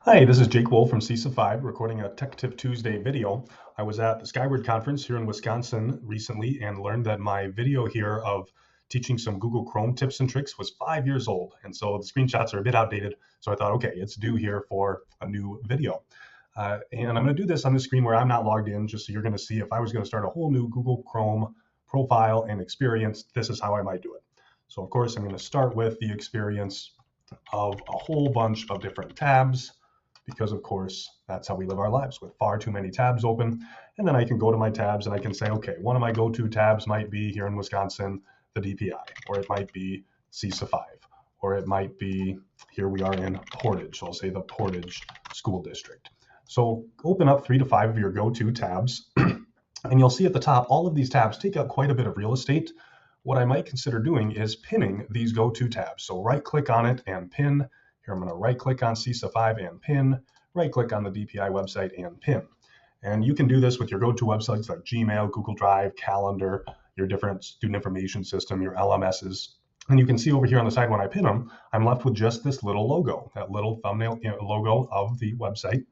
Hi, this is Jake Wolf from CISA 5 recording a Tech Tip Tuesday video. I was at the Skyward Conference here in Wisconsin recently and learned that my video here of teaching some Google Chrome tips and tricks was 5 years old. And so the screenshots are a bit outdated. So I thought, okay, it's due here for a new video. And I'm going to do this on the screen where I'm not logged in, just so you're going to see if I was going to start a whole new Google Chrome profile and experience, this is how I might do it. So of course, I'm going to start with the experience of a whole bunch of different tabs, because of course that's how we live our lives, with far too many tabs open. And then I can go to my tabs and I can say, okay, one of my go-to tabs might be here in Wisconsin, the DPI, or it might be CISA 5, or it might be, here we are in Portage, so I'll say the Portage School District. So open up 3 to 5 of your go-to tabs, and you'll see at the top, all of these tabs take up quite a bit of real estate. What I might consider doing is pinning these go-to tabs. So right-click on it and pin. Here I'm going to right-click on CISA 5 and pin, right-click on the DPI website and pin. And you can do this with your go-to websites like Gmail, Google Drive, Calendar, your different student information system, your LMSs. And you can see over here on the side when I pin them, I'm left with just this little logo, that little thumbnail logo of the website,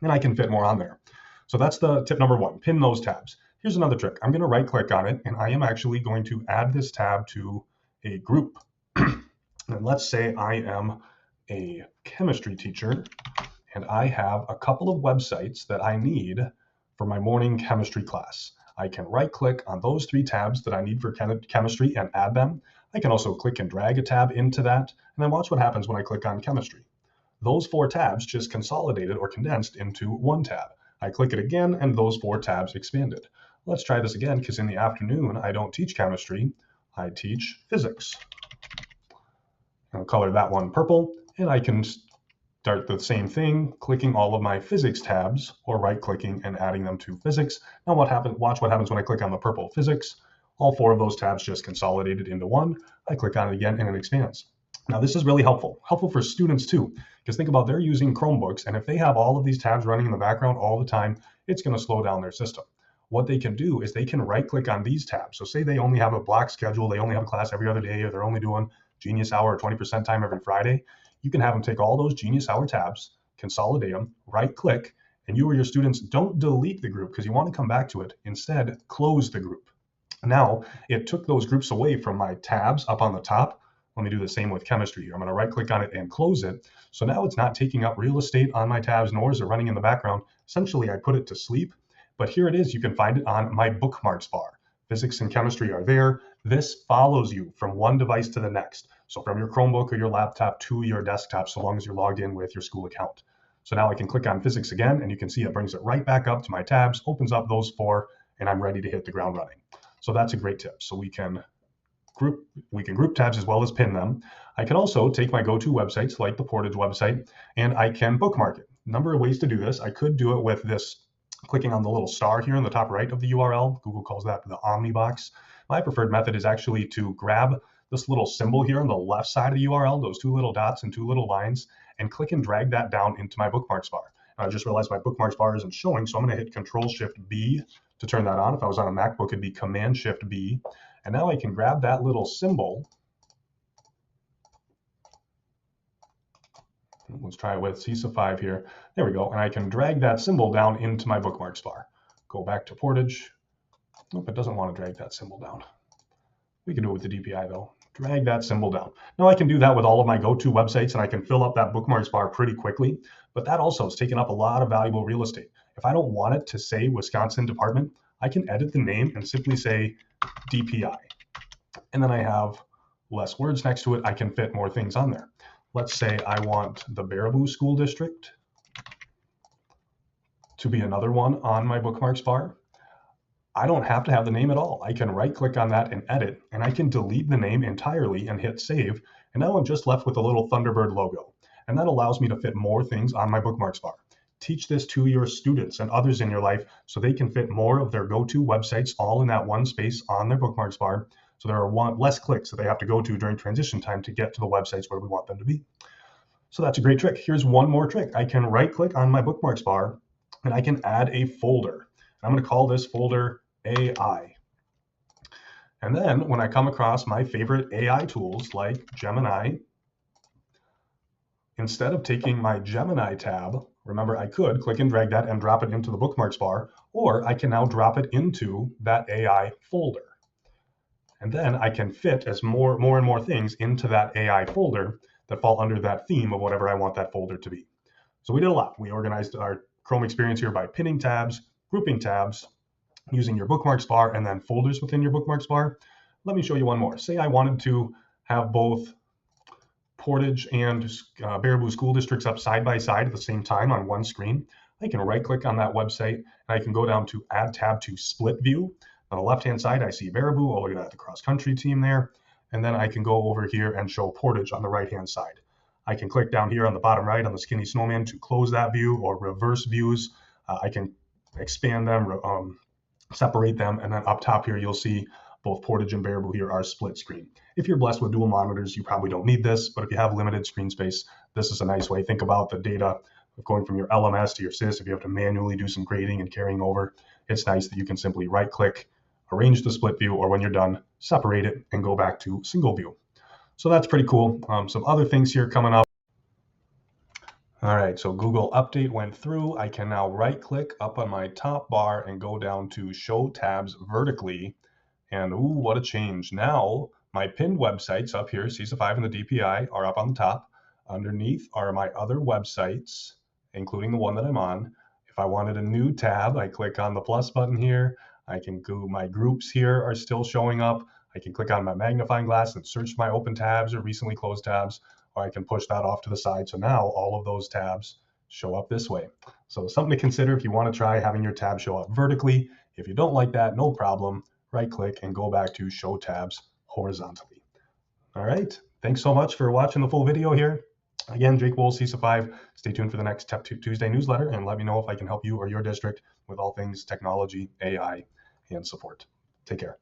and I can fit more on there. So that's the tip number one, pin those tabs. Here's another trick. I'm going to right-click on it, and I am actually going to add this tab to a group. And let's say I am a chemistry teacher, and I have a couple of websites that I need for my morning chemistry class. I can right-click on those 3 tabs that I need for chemistry and add them. I can also click and drag a tab into that, and then watch what happens when I click on chemistry. Those 4 tabs just consolidated or condensed into one tab. I click it again, and those 4 tabs expanded. Let's try this again, because in the afternoon, I don't teach chemistry, I teach physics. I'll color that one purple, and I can start the same thing, clicking all of my physics tabs, or right-clicking and adding them to physics. Now watch what happens when I click on the purple physics. All 4 of those tabs just consolidated into one. I click on it again, and it expands. Now this is really helpful for students too, because think about, they're using Chromebooks, and if they have all of these tabs running in the background all the time, it's going to slow down their system. What they can do is they can right-click on these tabs. So say they only have a block schedule, they only have a class every other day, or they're only doing Genius Hour or 20% time every Friday. You can have them take all those Genius Hour tabs, consolidate them, right-click, and you or your students don't delete the group because you want to come back to it. Instead, close the group. Now, it took those groups away from my tabs up on the top. Let me do the same with chemistry here. I'm going to right-click on it and close it. So now it's not taking up real estate on my tabs, nor is it running in the background. Essentially, I put it to sleep. But here it is. You can find it on my bookmarks bar. Physics and chemistry are there. This follows you from one device to the next. So from your Chromebook or your laptop to your desktop, so long as you're logged in with your school account. So now I can click on physics again, and you can see it brings it right back up to my tabs, opens up those 4, and I'm ready to hit the ground running. So that's a great tip. So we can group tabs as well as pin them. I can also take my go-to websites like the Portage website, and I can bookmark it. A number of ways to do this. I could do it with this, clicking on the little star here in the top right of the URL. Google calls that the Omnibox. My preferred method is actually to grab this little symbol here on the left side of the URL, those 2 little dots and 2 little lines, and click and drag that down into my bookmarks bar. And I just realized my bookmarks bar isn't showing, so I'm going to hit Control-Shift-B to turn that on. If I was on a MacBook, it'd be Command-Shift-B. And now I can grab that little symbol. Let's try it with CISA 5 here. There we go. And I can drag that symbol down into my bookmarks bar. Go back to Portage. Nope, it doesn't want to drag that symbol down. We can do it with the DPI though. Drag that symbol down. Now I can do that with all of my go-to websites, and I can fill up that bookmarks bar pretty quickly, but that also is taking up a lot of valuable real estate. If I don't want it to say Wisconsin Department, I can edit the name and simply say DPI. And then I have less words next to it. I can fit more things on there. Let's say I want the Baraboo School District to be another one on my bookmarks bar. I don't have to have the name at all. I can right-click on that and edit, and I can delete the name entirely and hit save. And now I'm just left with a little Thunderbird logo. And that allows me to fit more things on my bookmarks bar. Teach this to your students and others in your life so they can fit more of their go-to websites all in that one space on their bookmarks bar. So there are less clicks that they have to go to during transition time to get to the websites where we want them to be. So that's a great trick. Here's one more trick. I can right-click on my bookmarks bar, and I can add a folder. I'm going to call this folder AI. And then when I come across my favorite AI tools like Gemini, Instead of taking my Gemini tab, remember I could click and drag that and drop it into the bookmarks bar, or I can now drop it into that AI folder. And then I can fit as more and more things into that AI folder that fall under that theme of whatever I want that folder to be. So we did a lot. We organized our Chrome experience here by pinning tabs, grouping tabs, using your bookmarks bar, and then folders within your bookmarks bar. Let me show you one more. Say I wanted to have both Portage and Baraboo school districts up side by side at the same time on one screen. I can right click on that website and I can go down to add tab to split view. On the left hand side, I see Baraboo. Oh, look at that, the cross country team there. And then I can go over here and show Portage on the right hand side. I can click down here on the bottom right on the skinny snowman to close that view or reverse views. I can expand them, separate them, and then up top here you'll see both Portage and Baraboo here are split screen. If you're blessed with dual monitors, you probably don't need this, but if you have limited screen space, this is a nice way. Think about the data going from your LMS to your SIS. If you have to manually do some grading and carrying over, it's nice that you can simply right click, arrange the split view, or when you're done, separate it and go back to single view. So that's pretty cool. Some other things here coming up. All right, so Google Update went through. I can now right click up on my top bar and go down to show tabs vertically. And ooh, what a change. Now my pinned websites up here, CISA 5 and the DPI, are up on the top. Underneath are my other websites, including the one that I'm on. If I wanted a new tab, I click on the plus button here. I can go, my groups here are still showing up. I can click on my magnifying glass and search my open tabs or recently closed tabs, or I can push that off to the side. So now all of those tabs show up this way. So something to consider if you want to try having your tab show up vertically. If you don't like that, no problem. Right click and go back to show tabs horizontally. All right. Thanks so much for watching the full video here. Again, Jake Wohl, CISA 5. Stay tuned for the next Tech Tuesday newsletter and let me know if I can help you or your district with all things technology, AI, and support. Take care.